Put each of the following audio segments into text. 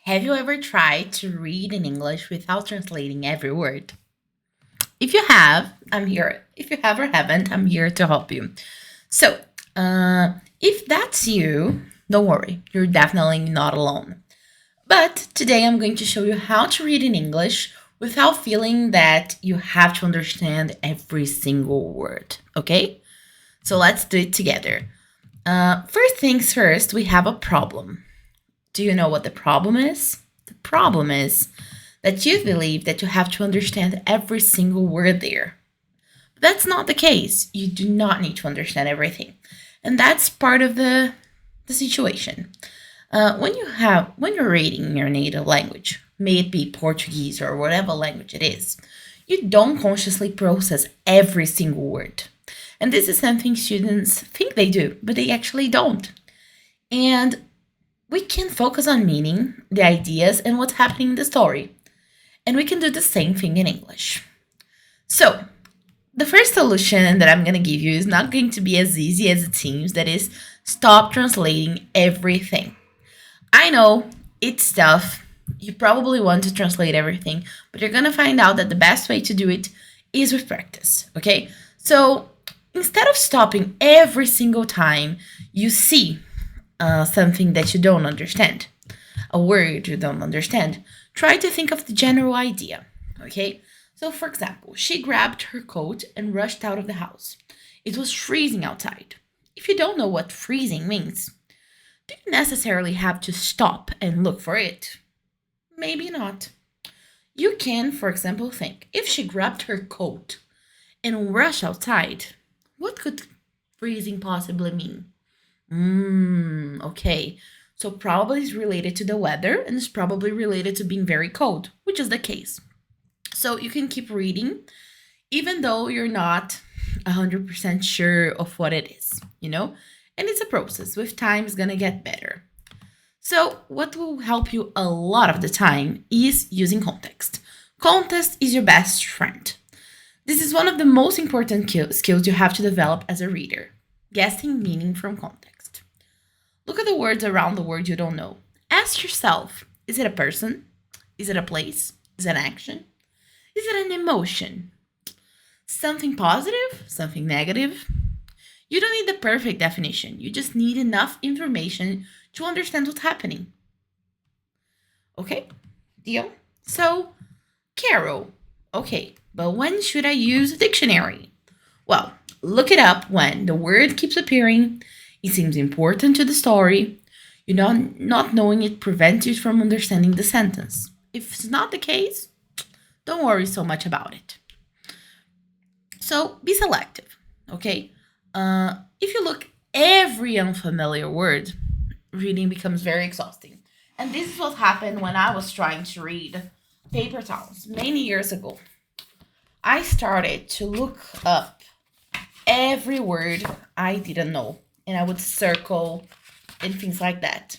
Have you ever tried to read in English without translating every word? If you have, I'm here. If you have or haven't, I'm here to help you. So, if that's you, don't worry, you're definitely not alone. But today I'm going to show you how to read in English without feeling that you have to understand every single word, okay? So let's do it together. First things first, we have a problem. Do you know what the problem is? The problem is that you believe that you have to understand every single word there. But that's not the case. You do not need to understand everything. And that's part of the situation. When you're reading in your native language, may it be Portuguese or whatever language it is, you don't consciously process every single word. And this is something students think they do, but they actually don't. And we can focus on meaning, the ideas, and what's happening in the story. And we can do the same thing in English. So, the first solution that I'm going to give you is not going to be as easy as it seems. That is, stop translating everything. I know it's tough. You probably want to translate everything, but you're going to find out that the best way to do it is with practice, okay? So, instead of stopping every single time you see something that you don't understand, a word you don't understand, try to think of the general idea, okay? So, for example, she grabbed her coat and rushed out of the house. It was freezing outside. If you don't know what freezing means, do you necessarily have to stop and look for it? Maybe not. You can, for example, think if she grabbed her coat and rushed outside, what could freezing possibly mean? Okay. So probably it's related to the weather and it's probably related to being very cold, which is the case. So you can keep reading even though you're not 100% sure of what it is, you know? And it's a process. With time, it's gonna get better. So, what will help you a lot of the time is using context. Context is your best friend. This is one of the most important skills you have to develop as a reader, guessing meaning from context. Look at the words around the word you don't know. Ask yourself, is it a person? Is it a place? Is it an action? Is it an emotion? Something positive? Something negative? You don't need the perfect definition. You just need enough information to understand what's happening. Okay? Deal? So, Carol. Okay, but when should I use a dictionary? Well, look it up when the word keeps appearing, it seems important to the story, you know, not knowing it prevents you from understanding the sentence. If it's not the case, don't worry so much about it. So be selective, okay? If you look every unfamiliar word, reading becomes very exhausting. And this is what happened when I was trying to read paper towns many years ago. I started to look up every word I didn't know, and I would circle and things like that.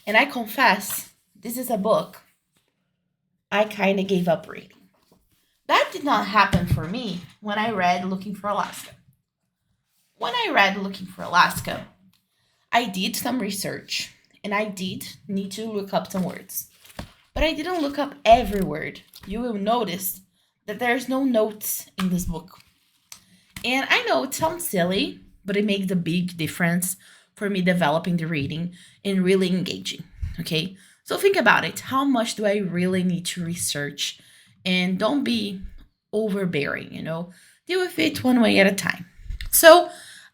And I confess, this is a book I kind of gave up reading. That did not happen for me when I read Looking for Alaska. When I read Looking for Alaska, I did some research and I did need to look up some words. But I didn't look up every word. You will notice that there's no notes in this book. And I know it sounds silly, but it makes a big difference for me developing the reading and really engaging. Okay? So think about it. How much do I really need to research? And don't be overbearing, you know? Deal with it one way at a time. So,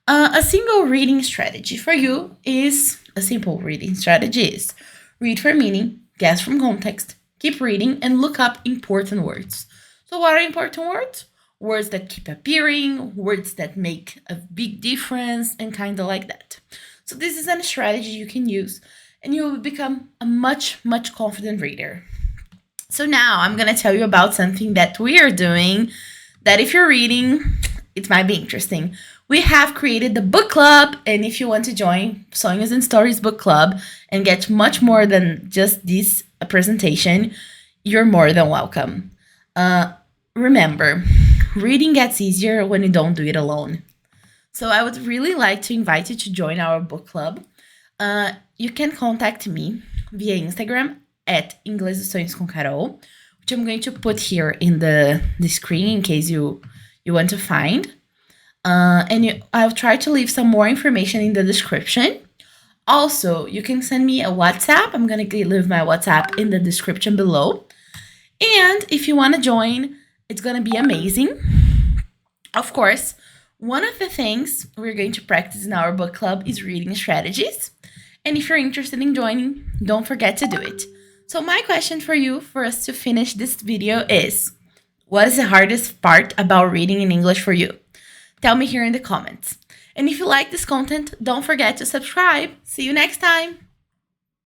a single reading strategy for you is a simple reading strategy is read for meaning, guess from context, keep reading, and look up important words. So, what are important words? Words that keep appearing, words that make a big difference, and kind of like that. So, this is a strategy you can use, and you will become a much confident reader. So, now I'm going to tell you about something that we are doing that if you're reading, it might be interesting. We have created the book club, and if you want to join Sonhos and Stories book club and get much more than just this presentation, you're more than welcome. Remember, reading gets easier when you don't do it alone. So I would really like to invite you to join our book club. You can contact me via Instagram at Inglês dos Sonhos com Carol, which I'm going to put here in the screen in case you want to find. I'll try to leave some more information in the description. Also, you can send me a WhatsApp. I'm going to leave my WhatsApp in the description below. And if you want to join, it's going to be amazing. Of course, one of the things we're going to practice in our book club is reading strategies. And if you're interested in joining, don't forget to do it. So my question for you, for us to finish this video is, what is the hardest part about reading in English for you? Tell me here in the comments. And if you like this content, don't forget to subscribe. See you next time.